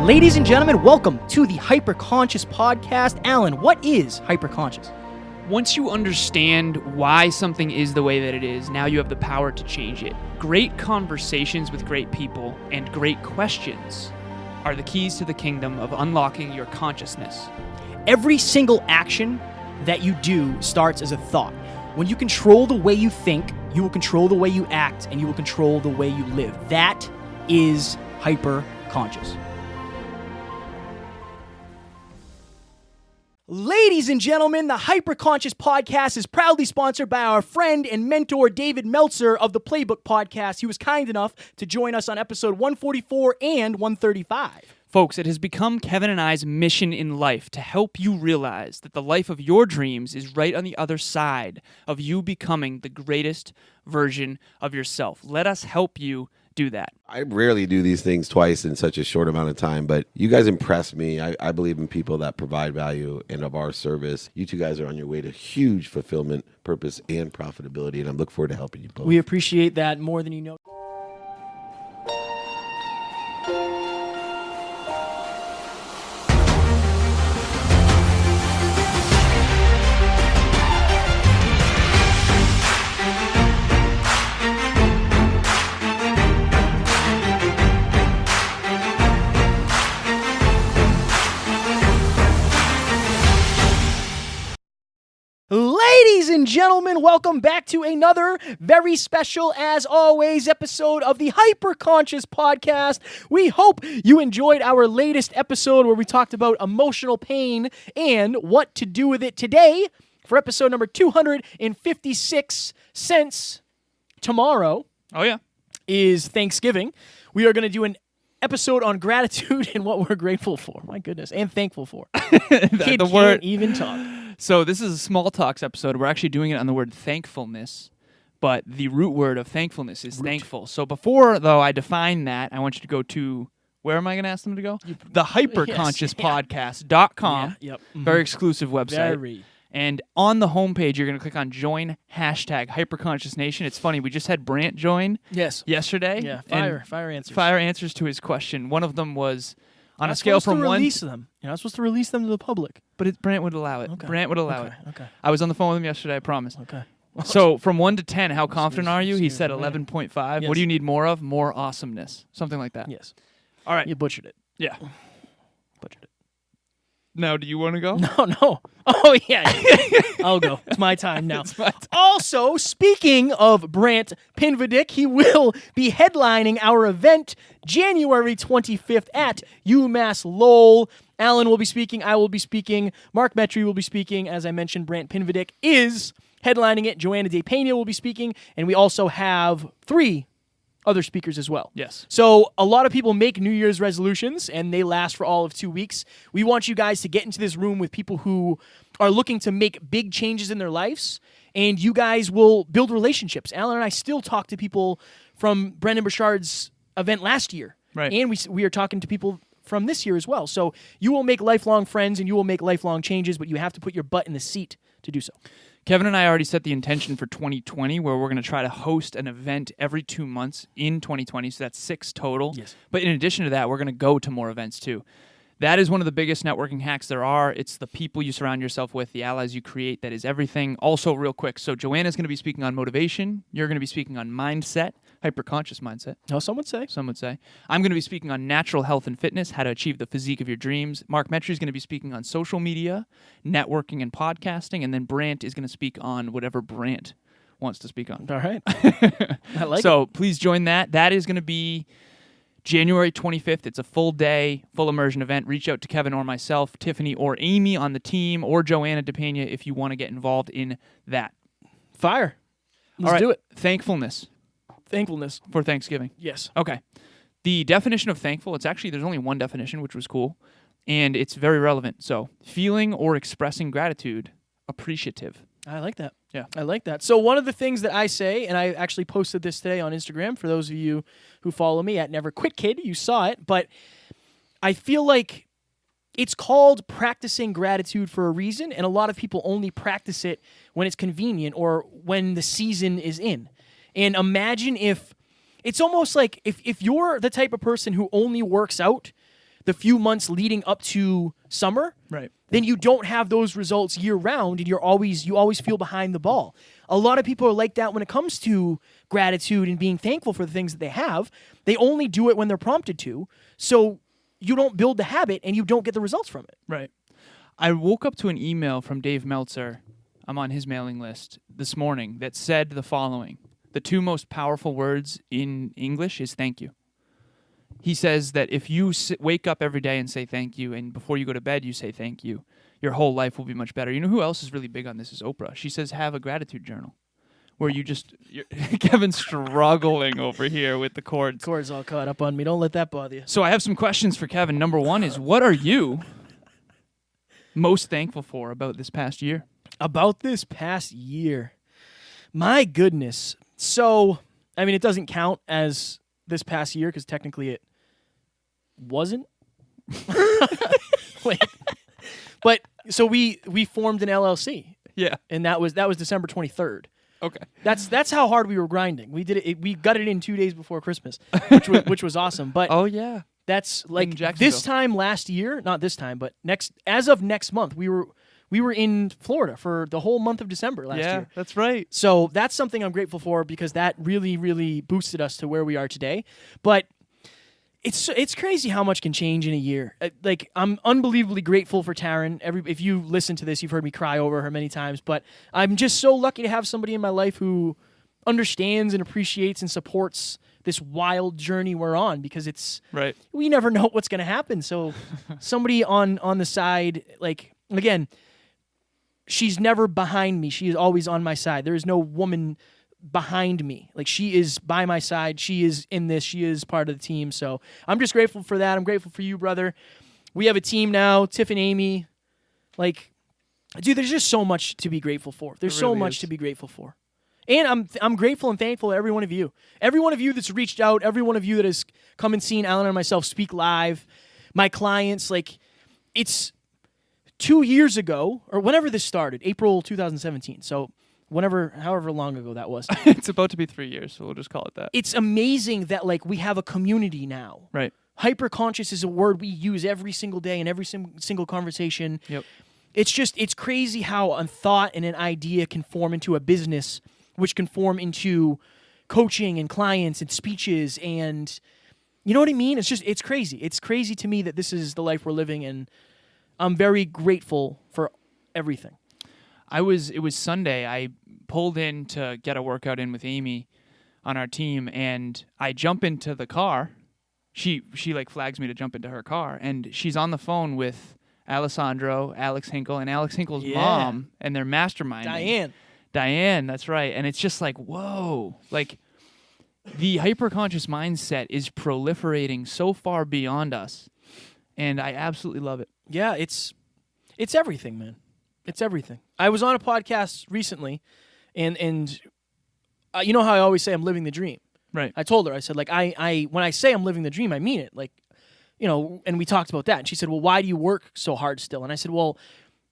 Ladies and gentlemen, welcome to the Hyperconscious Podcast. Alan, what is hyperconscious? Once you understand why something is the way that it is, now you have the power to change it. Great conversations with great people and great questions are the keys to the kingdom of unlocking your consciousness. Every single action that you do starts as a thought. When you control the way you think, you will control the way you act, and you will control the way you live. That is hyperconscious. Ladies and gentlemen, the Hyperconscious Podcast is proudly sponsored by our friend and mentor, David Meltzer of the Playbook Podcast. He was kind enough to join us on episode 144 and 135. Folks, it has become Kevin and I's mission in life to help you realize that the life of your dreams is right on the other side of you becoming the greatest version of yourself. Let us help you do that. I rarely do these things twice in such a short amount of time, but you guys impress me. I believe in people that provide value and of our service. You two guys are on your way to huge fulfillment, purpose, and profitability, and I look forward to helping you both. We appreciate that more than you know. Ladies and gentlemen, welcome back to another very special, as always, episode of the Hyperconscious Podcast. We hope you enjoyed our latest episode where we talked about emotional pain and what to do with it. Today, for episode number 256, since tomorrow is Thanksgiving, we are going to do an episode on gratitude and what we're grateful for. My goodness, and thankful for. Kid can't even talk. So this is a small talks episode. We're actually doing it on the word thankfulness, but the root word of thankfulness is thankful. So before, though, I define that, I want you to go to, where am I going to ask them to go? The hyperconsciouspodcast.com. Yeah, yep. Very exclusive website. Very. And on the homepage, you're going to click on join #HyperConsciousNation. It's funny, we just had Brant join yesterday. Yeah, fire answers. Fire answers to his question. One of them was on a scale from one. You're not supposed to release them to the public. But Brant would allow it. Okay. Brant would allow it. Okay. I was on the phone with him yesterday, I promise. Okay. So from 1 to 10, how confident are you? He said 11.5. Yes. What do you need more of? More awesomeness. Something like that. Yes. All right. You butchered it. Yeah. Butchered it. Now, do you want to go? No. Oh, yeah. I'll go. It's my time now. It's my time. Also, speaking of Brant Pinvidick, he will be headlining our event January 25th at UMass Lowell. Alan will be speaking. I will be speaking. Mark Metry will be speaking. As I mentioned, Brant Pinvidick is headlining it. Joanna De Pena will be speaking. And we also have 3 other speakers as well. Yes. So a lot of people make New Year's resolutions, and they last for all of 2 weeks. We want you guys to get into this room with people who are looking to make big changes in their lives, and you guys will build relationships. Alan and I still talk to people from Brendan Burchard's event last year. Right. And we are talking to people from this year as well. So you will make lifelong friends, and you will make lifelong changes, but you have to put your butt in the seat to do so. Kevin and I already set the intention for 2020 where we're going to try to host an event every 2 months in 2020. So that's 6 total. Yes. But in addition to that, we're going to go to more events too. That is one of the biggest networking hacks there are. It's the people you surround yourself with, the allies you create. That is everything. Also, real quick, so Joanna's going to be speaking on motivation. You're going to be speaking on mindset, hyperconscious mindset. No, some would say. Some would say. I'm going to be speaking on natural health and fitness, how to achieve the physique of your dreams. Mark Metry is going to be speaking on social media, networking, and podcasting. And then Brant is going to speak on whatever Brant wants to speak on. All right. I like it. So please join that. That is going to be January 25th. It's a full day, full immersion event. Reach out to Kevin or myself, Tiffany or Amy on the team, or Joanna DePena if you want to get involved in that. Fire. Let's All right. do it. Thankfulness Thankfulness. for Thanksgiving. Yes. Okay. The definition of thankful, there's only one definition, which was cool, and it's very relevant. So, feeling or expressing gratitude, appreciative. I like that. Yeah. I like that. So one of the things that I say, and I actually posted this today on Instagram for those of you who follow me at Never Quit Kid, you saw it, but I feel like it's called practicing gratitude for a reason, and a lot of people only practice it when it's convenient or when the season is in. And imagine if, it's almost like if you're the type of person who only works out the few months leading up to summer, Right. then you don't have those results year round, and you always feel behind the ball. A lot of people are like that when it comes to gratitude and being thankful for the things that they have. They only do it when they're prompted to. So you don't build the habit and you don't get the results from it. Right. I woke up to an email from Dave Meltzer. I'm on his mailing list this morning that said the following. The two most powerful words in English is thank you. He says that if you wake up every day and say thank you, and before you go to bed you say thank you, your whole life will be much better. You know who else is really big on this is Oprah. She says have a gratitude journal where Kevin's struggling over here with the cords. Cords all caught up on me. Don't let that bother you. So I have some questions for Kevin. Number one is, what are you most thankful for about this past year? About this past year. My goodness. So, I mean, it doesn't count as this past year because technically it wasn't. Wait. But so we formed an LLC. Yeah. And that was December 23rd. Okay. That's how hard we were grinding. We did it. We got it in 2 days before Christmas, which was awesome. But Oh yeah. that's like In Jacksonville. this time last year, not this time, but as of next month, we were in Florida for the whole month of December last year. That's right. So that's something I'm grateful for because that really, really boosted us to where we are today. But it's crazy how much can change in a year. Like, I'm unbelievably grateful for Taryn. If you listen to this, you've heard me cry over her many times. But I'm just so lucky to have somebody in my life who understands and appreciates and supports this wild journey we're on, because Right. we never know what's going to happen. So somebody on the side, like, again, she's never behind me. She is always on my side. There is no woman behind me. Like, she is by my side. She is in this. She is part of the team. So I'm just grateful for that. I'm grateful for you, brother. We have a team now, Tiff and Amy. Like, dude, there's just so much to be grateful for. There's so really much is. to be grateful for. And I'm grateful and thankful to every one of you. Every one of you that's reached out, every one of you that has come and seen Alan and myself speak live, my clients. Like, it's 2 years ago, or whenever this started, April 2017. So however long ago that was. It's about to be 3 years, so we'll just call it that. It's amazing that, like, we have a community now. Right. Hyper-conscious is a word we use every single day in every single conversation. Yep. It's crazy how a thought and an idea can form into a business, which can form into coaching and clients and speeches, and you know what I mean? It's crazy. It's crazy to me that this is the life we're living, and I'm very grateful for everything. It was Sunday. I pulled in to get a workout in with Amy on our team, and I jump into the car. She like flags me to jump into her car, and she's on the phone with Alessandro, Alex Hinkle, and Alex Hinkle's mom, and they're masterminding. Diane, that's right. And it's just like, whoa. Like, the hyper-conscious mindset is proliferating so far beyond us, and I absolutely love it. Yeah, it's everything, man. It's everything. I was on a podcast recently, and you know how I always say I'm living the dream. Right. I told her, I said, like, I when I say I'm living the dream, I mean it. Like, you know, and we talked about that. And she said, well, why do you work so hard still? And I said, well,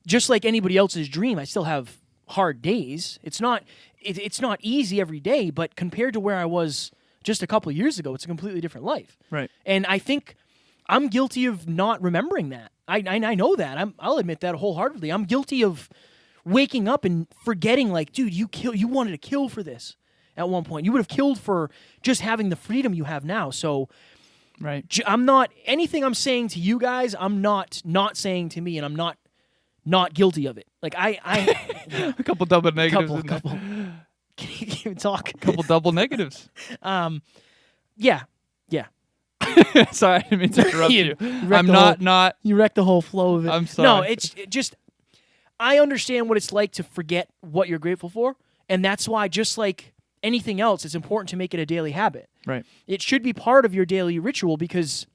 just like anybody else's dream, I still have hard days. It's not easy every day, but compared to where I was just a couple of years ago, it's a completely different life. Right. And I think I'm guilty of not remembering that. I know that. I'll admit that wholeheartedly. I'm guilty of waking up and forgetting, like, dude, you wanted to kill for this at one point. You would have killed for just having the freedom you have now. So Right. I'm not, anything I'm saying to you guys, I'm not saying to me, and I'm not guilty of it. Like, I A couple double negatives. couple. Can you talk? Couple double negatives. Yeah. Sorry, I didn't mean to interrupt you. wrecked I'm the not. You wrecked the whole flow of it. I'm sorry. No, it just, I understand what it's like to forget what you're grateful for, and that's why, just like anything else, it's important to make it a daily habit. Right. It should be part of your daily ritual, because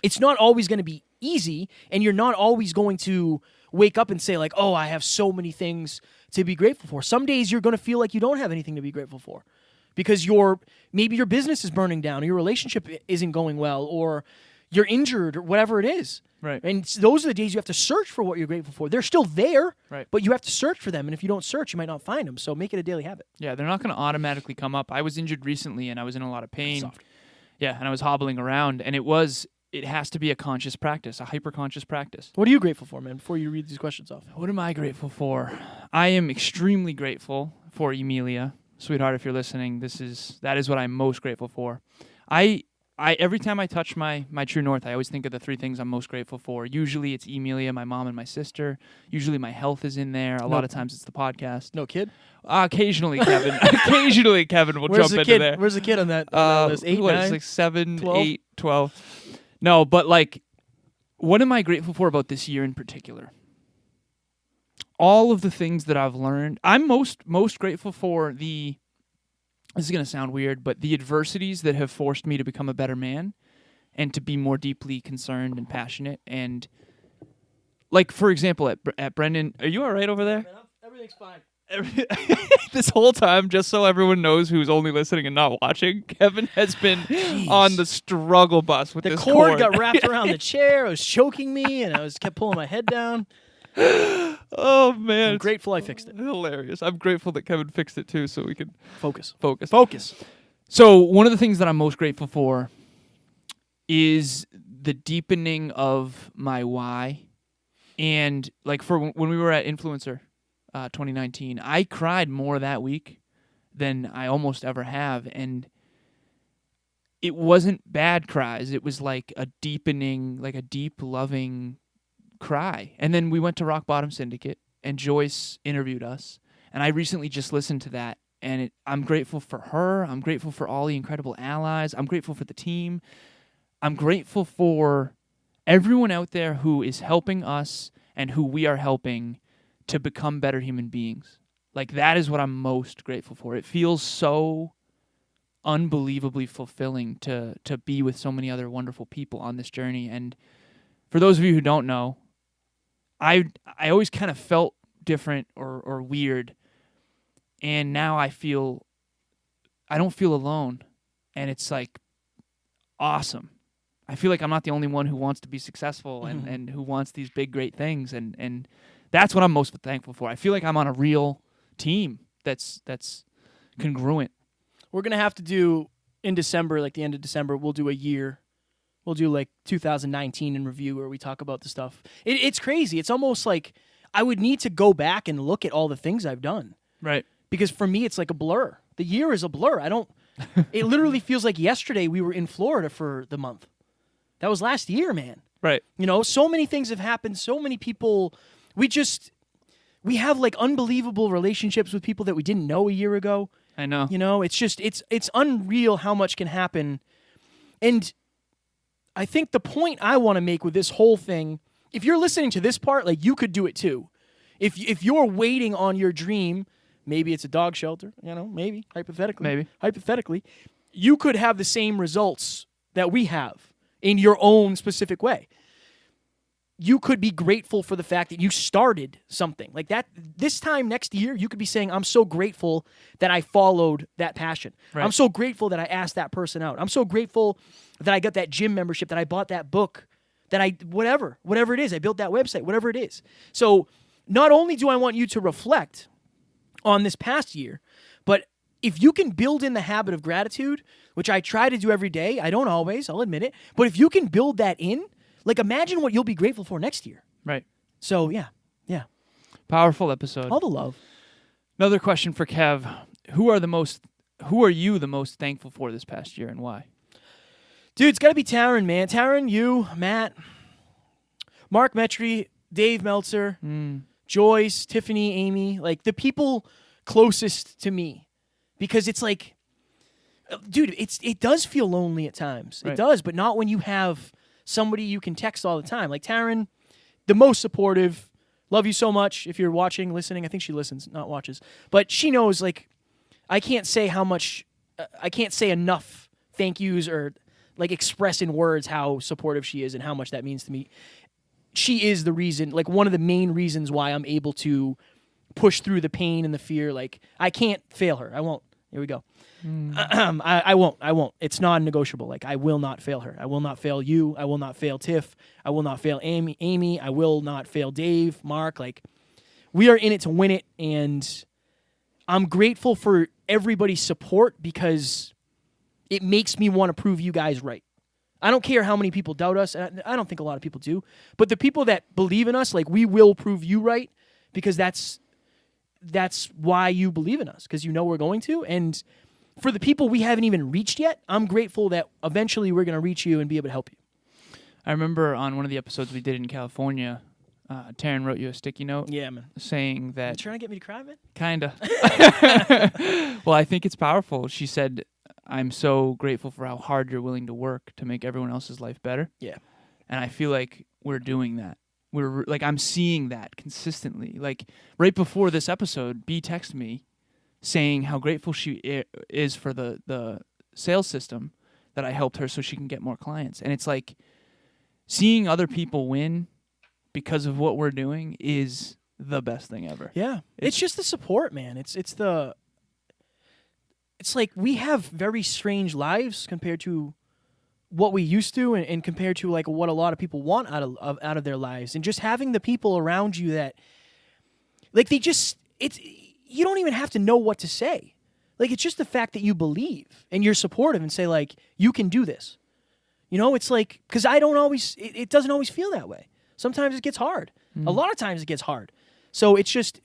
it's not always going to be easy, and you're not always going to wake up and say, like, oh, I have so many things to be grateful for. Some days you're going to feel like you don't have anything to be grateful for, because maybe your business is burning down, or your relationship isn't going well, or you're injured, or whatever it is. Right. And those are the days you have to search for what you're grateful for. They're still there, Right. but you have to search for them. And if you don't search, you might not find them. So make it a daily habit. Yeah, they're not going to automatically come up. I was injured recently, and I was in a lot of pain. Soft. Yeah, and I was hobbling around, and it was it has to be a conscious practice, a hyper-conscious practice. What are you grateful for, man, before you read these questions off? What am I grateful for? I am extremely grateful for Emilia. Sweetheart, if you're listening, that is what I'm most grateful for. I every time I touch my true north, I always think of the three things I'm most grateful for. Usually it's Emilia, my mom, and my sister. Usually my health is in there. A lot of times it's the podcast. No kid? Occasionally, Kevin. Occasionally, Kevin will jump into there. Where's the kid on that list? 8, what, 9? it's like 7, 12? 8, 12. No, but like, what am I grateful for about this year in particular? All of the things that I've learned. I'm most grateful for this is going to sound weird, but the adversities that have forced me to become a better man and to be more deeply concerned and passionate. And like, for example, at Brendan, are you all right over there? Everything's fine. This whole time, just so everyone knows who's only listening and not watching, Kevin has been on the struggle bus with the this cord got wrapped around the chair. It was choking me, and kept pulling my head down. Oh man, I'm grateful I fixed it. Hilarious. I'm grateful that Kevin fixed it too, so we can focus. Focus. So one of the things that I'm most grateful for is the deepening of my why, and like for when we were at Influencer 2019, I cried more that week than I almost ever have, and it wasn't bad cries. It was like a deepening, like a deep, loving cry. And then we went to Rock Bottom Syndicate, and Joyce interviewed us, and I recently just listened to that, and I'm grateful for her. I'm grateful for all the incredible allies. I'm grateful for the team. I'm grateful for everyone out there who is helping us and who we are helping to become better human beings. Like, that is what I'm most grateful for. It feels so unbelievably fulfilling to be with so many other wonderful people on this journey. And for those of you who don't know, I always kind of felt different or weird, and now I don't feel alone, and it's like awesome. I feel like I'm not the only one who wants to be successful and who wants these big, great things, and that's what I'm most thankful for. I feel like I'm on a real team that's congruent. We're going to have to do, in December, like the end of December, we'll do a year. We'll do like 2019 in review where we talk about the stuff. It's crazy. It's almost like I would need to go back and look at all the things I've done. Right. Because for me, it's like a blur. The year is a blur. It literally feels like yesterday we were in Florida for the month. That was last year, man. Right. You know, so many things have happened. So many people, we have like unbelievable relationships with people that we didn't know a year ago. I know. You know, it's just, it's unreal how much can happen. And I think the point I want to make with this whole thing, if you're listening to this part, like, you could do it too. If you're waiting on your dream, maybe it's a dog shelter, you know, maybe, hypothetically, you could have the same results that we have in your own specific way. You could be grateful for the fact that you started something like that. This time next year, you could be saying, I'm so grateful that I followed that passion. Right. I'm so grateful that I asked that person out. I'm so grateful that I got that gym membership, that I bought that book, that I, whatever it is, I built that website, whatever it is. So not only do I want you to reflect on this past year, but if you can build in the habit of gratitude, which I try to do every day, I don't always, I'll admit it, but if you can build that in, like, imagine what you'll be grateful for next year. Right. So, yeah. Powerful episode. All the love. Another question for Kev. Who are you the most thankful for this past year, and why? Dude, it's got to be Taryn, man. Taryn, you, Matt, Mark Metry, Dave Meltzer, Joyce, Tiffany, Amy, like the people closest to me. Because it's like, dude, it does feel lonely at times. Right. It does, but not when you have somebody you can text all the time. Like Taryn, the most supportive. Love you so much. If you're watching, listening, I think she listens, not watches. But she knows, like, I can't say enough thank yous or, like, express in words how supportive she is and how much that means to me. She is the reason, like, one of the main reasons why I'm able to push through the pain and the fear. Like, I can't fail her. I won't. Here we go. I won't. It's non-negotiable. Like, I will not fail her. I will not fail you. I will not fail Tiff. I will not fail Amy. I will not fail Dave, Mark. Like, we are in it to win it, and I'm grateful for everybody's support because it makes me want to prove you guys right. I don't care how many people doubt us. And I don't think a lot of people do. But the people that believe in us, like, we will prove you right, because that's why you believe in us, because you know we're going to. And for the people we haven't even reached yet, I'm grateful that eventually we're going to reach you and be able to help you. I remember on one of the episodes we did in California, Taryn wrote you a sticky note. Yeah, man. Saying that... You trying to get me to cry, man? Kinda. Well, I think it's powerful. She said, I'm so grateful for how hard you're willing to work to make everyone else's life better. Yeah. And I feel like we're doing that. We're like, I'm seeing that consistently. Like, right before this episode, B texted me saying how grateful she is for the sales system that I helped her so she can get more clients. And it's like, seeing other people win because of what we're doing is the best thing ever. Yeah. It's just the support, man. It's like we have very strange lives compared to what we used to, and compared to like what a lot of people want out of their lives. And just having the people around you that, like, you don't even have to know what to say. Like, it's just the fact that you believe and you're supportive and say, like, you can do this. You know, it's like, because it doesn't always feel that way. Sometimes it gets hard. A lot of times it gets hard. So it's just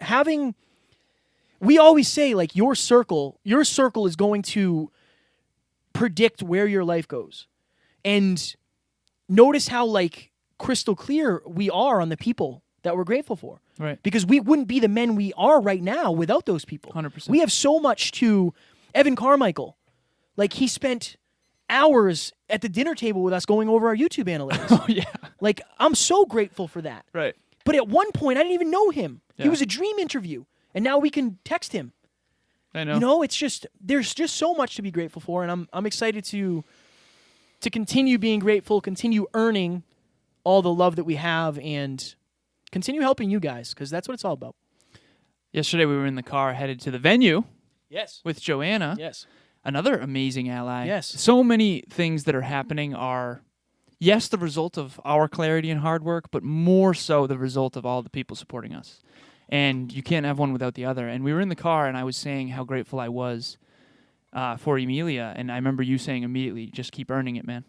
we always say, like, your circle is going to predict where your life goes. And notice how, like, crystal clear we are on the people that we're grateful for. Right. Because we wouldn't be the men we are right now without those people. 100%. We have so much to Evan Carmichael. Like, he spent hours at the dinner table with us going over our YouTube analytics. Oh, yeah. Like, I'm so grateful for that. Right. But at one point, I didn't even know him. Yeah. He was a dream interview. And now we can text him. I know. You know, it's just, there's just so much to be grateful for. And I'm excited to continue being grateful, continue earning all the love that we have, and continue helping you guys, because that's what it's all about. Yesterday we were in the car headed to the venue. Yes. With Joanna. Yes. Another amazing ally. Yes. So many things that are happening are, yes, the result of our clarity and hard work, but more so the result of all the people supporting us. And you can't have one without the other. And we were in the car, and I was saying how grateful I was for Emilia. And I remember you saying immediately, just keep earning it, man.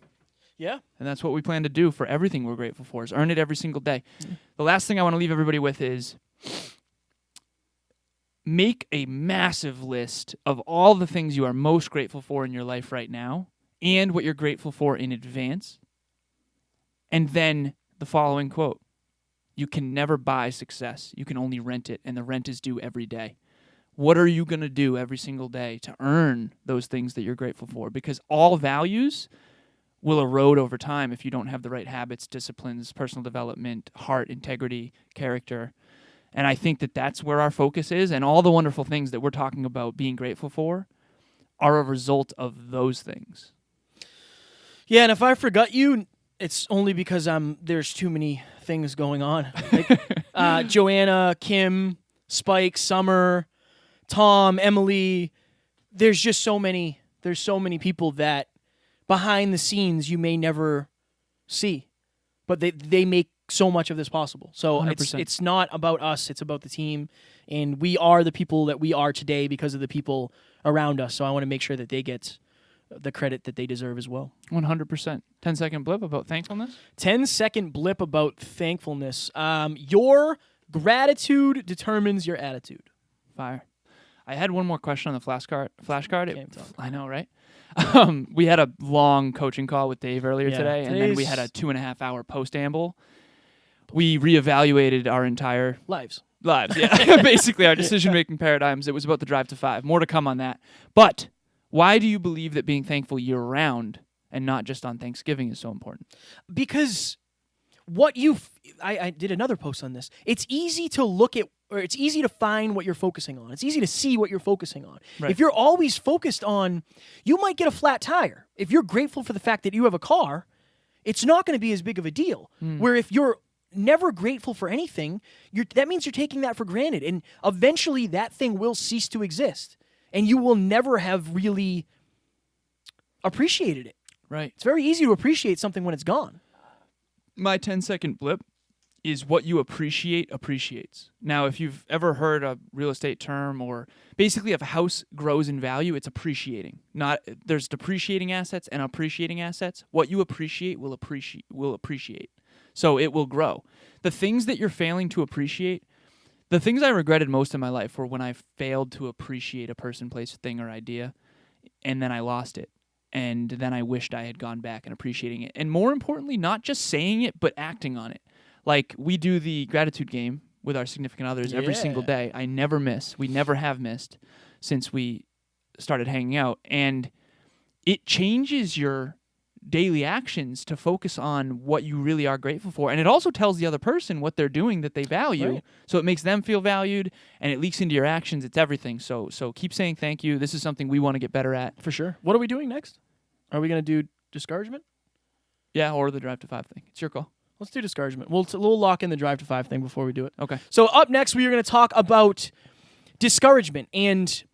Yeah. And that's what we plan to do for everything we're grateful for, is earn it every single day. The last thing I want to leave everybody with is make a massive list of all the things you are most grateful for in your life right now and what you're grateful for in advance. And then the following quote: you can never buy success. You can only rent it, and the rent is due every day. What are you going to do every single day to earn those things that you're grateful for? Because all values will erode over time if you don't have the right habits, disciplines, personal development, heart, integrity, character. And I think that that's where our focus is, and all the wonderful things that we're talking about being grateful for are a result of those things. Yeah, and if I forgot you, it's only because there's too many things going on. Like, Joanna, Kim, Spike, Summer, Tom, Emily. There's just so many. There's so many people that behind the scenes you may never see, but they make so much of this possible. So 100%. it's not about us, it's about the team, and we are the people that we are today because of the people around us. So I want to make sure that they get the credit that they deserve as well. 100%. 10-second blip about thankfulness. 10-second blip about thankfulness. Your gratitude determines your attitude. Fire. I had one more question on the flashcard. Can't talk. I know, right? We had a long coaching call with Dave earlier today, and then we had a 2.5-hour post-amble. We reevaluated our entire Lives. yeah. Basically, our decision-making paradigms. It was about the drive to 5. More to come on that. But why do you believe that being thankful year-round and not just on Thanksgiving is so important? Because I did another post on this. It's easy to look at, or it's easy to find what you're focusing on. It's easy to see what you're focusing on. Right. If you're always focused on, you might get a flat tire. If you're grateful for the fact that you have a car, it's not going to be as big of a deal. Where if you're never grateful for anything, that means you're taking that for granted. And eventually that thing will cease to exist. And you will never have really appreciated it. Right. It's very easy to appreciate something when it's gone. My 10-second blip is what you appreciate appreciates. Now, if you've ever heard a real estate term, or basically if a house grows in value, it's appreciating. Not there's depreciating assets and appreciating assets. What you appreciate will appreciate. So it will grow. The things that you're failing to appreciate, the things I regretted most in my life were when I failed to appreciate a person, place, thing, or idea, and then I lost it. And then I wished I had gone back and appreciating it. And more importantly, not just saying it, but acting on it. Like, we do the gratitude game with our significant others every single day. I never miss. We never have missed since we started hanging out. And it changes your daily actions to focus on what you really are grateful for. And it also tells the other person what they're doing that they value. Right. So it makes them feel valued, and it leaks into your actions. It's everything. So keep saying thank you. This is something we want to get better at. For sure. What are we doing next? Are we going to do discouragement? Yeah, or the Drive to 5 thing. It's your call. Let's do discouragement. We'll lock in the Drive to 5 thing before we do it. Okay. So up next, we are going to talk about discouragement and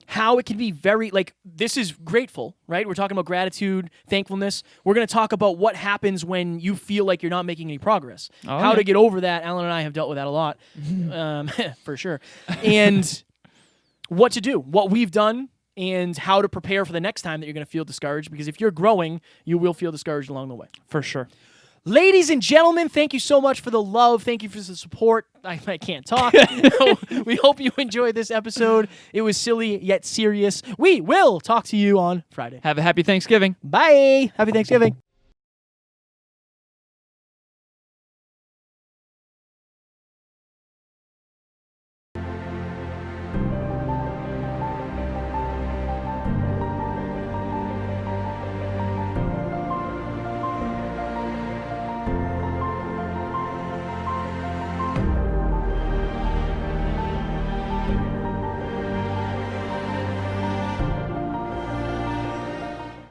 how it can be very, like, this is grateful, right? We're talking about gratitude, thankfulness. We're going to talk about what happens when you feel like you're not making any progress. How to get over that. Alan and I have dealt with that a lot, for sure. And what to do, what we've done, and how to prepare for the next time that you're going to feel discouraged. Because if you're growing, you will feel discouraged along the way. For sure. Ladies and gentlemen, thank you so much for the love. Thank you for the support. I can't talk. We hope you enjoyed this episode. It was silly yet serious. We will talk to you on Friday. Have a happy Thanksgiving. Bye. Happy Thanksgiving.